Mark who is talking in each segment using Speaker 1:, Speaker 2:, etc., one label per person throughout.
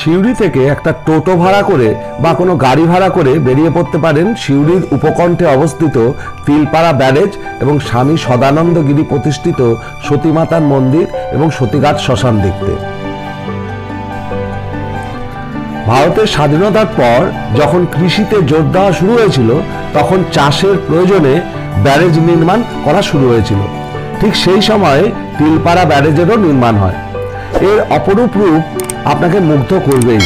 Speaker 1: সিউড়ি থেকে একটা টোটো ভাড়া করে বা কোনো গাড়ি ভাড়া করে বেরিয়ে পড়তে পারেন সিউড়ির উপকণ্ঠে অবস্থিত তিলপাড়া ব্যারেজ এবং স্বামী সদানন্দ গিরি প্রতিষ্ঠিত সতীমাতার মন্দির এবং সতীঘাট শ্মশান দেখতে। ভারতের স্বাধীনতার পর যখন কৃষিতে জোর দেওয়া শুরু হয়েছিল তখন চাষের প্রয়োজনে ব্যারেজ নির্মাণ করা শুরু হয়েছিল। ঠিক সেই সময়ে তিলপাড়া ব্যারেজেরও নির্মাণ হয়। এর অপরূপ রূপ আপনাকে মুগ্ধ করবেই।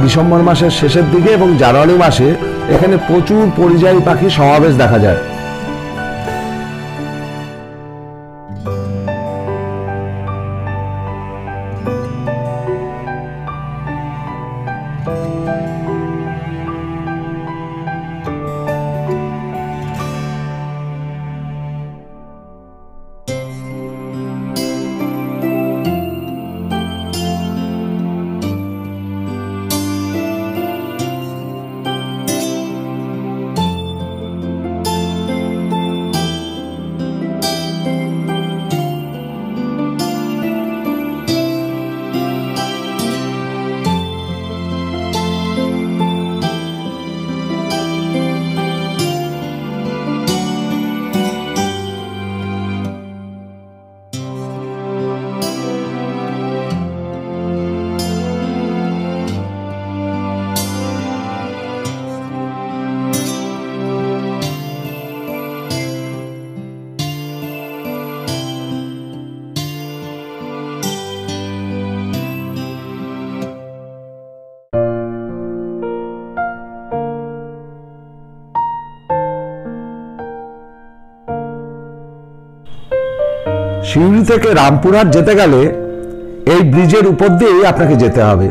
Speaker 1: ডিসেম্বর মাসের শেষের দিকে এবং জানুয়ারি মাসে এখানে প্রচুর পরিযায়ী পাখির সমাবেশ দেখা যায়। সিউড়ি থেকে রামপুরহাট যেতে গেলে এই ব্রিজের উপর দিয়েই আপনাকে যেতে হবে।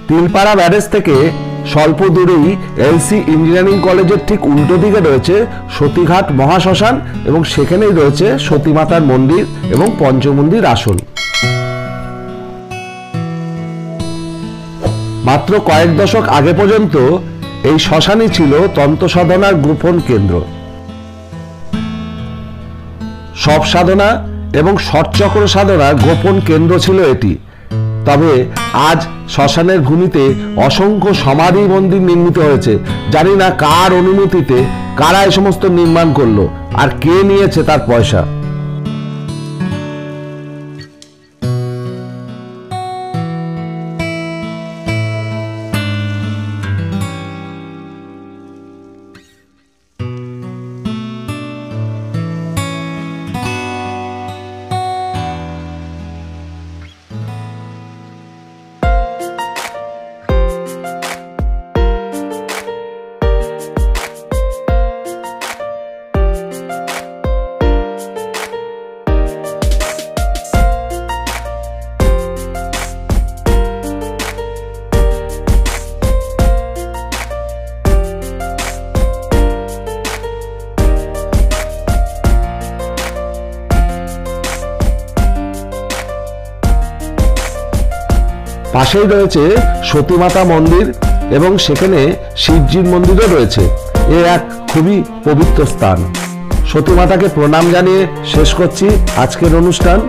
Speaker 1: তিলপাড়া ব্যারেজ থেকে স্বল্প দূরেই এলসি ইঞ্জিনিয়ারিং কলেজের ঠিক উল্টো দিকে রয়েছে সতীঘাট মহাশ্মশান এবং সেখানেই রয়েছে সতীমাতার মন্দির এবং পঞ্চমন্দির আসন। মাত্র কয়েক দশক আগে পর্যন্ত এই শ্মশানই ছিল তন্ত্র সাধনার গোপন কেন্দ্র। সব সাধনা এবং ষটচক্র সাধনার গোপন কেন্দ্র ছিল এটি। তবে আজ শ্মশানের ভূমিতে অসংখ্য সমাধি মন্দির নির্মিত হয়েছে। জানি না কার অনুমতিতে কারা এই সমস্ত নির্মাণ করলো আর কে নিয়েছে তার পয়সা। পাশেই রয়েছে সতীমাতা মন্দির এবং সেখানে শিবজির মন্দিরও রয়েছে। এ এক খুবই পবিত্র স্থান। সতীমাতাকে প্রণাম জানিয়ে শেষ করছি আজকের অনুষ্ঠান।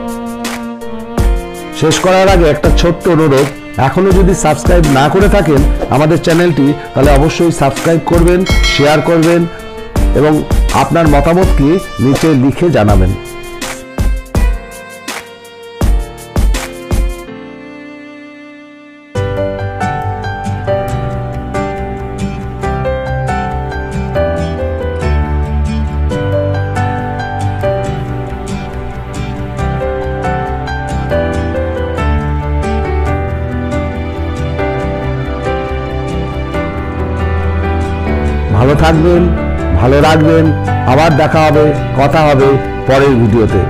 Speaker 1: শেষ করার আগে একটা ছোট্ট অনুরোধ, এখনো যদি সাবস্ক্রাইব না করে থাকেন আমাদের চ্যানেলটি, তাহলে অবশ্যই সাবস্ক্রাইব করবেন, শেয়ার করবেন এবং আপনার মতামতকে নিচে লিখে জানাবেন। থাকবেন, ভালো রাখবেন। আবার দেখা হবে, কথা হবে পরের ভিডিওতে।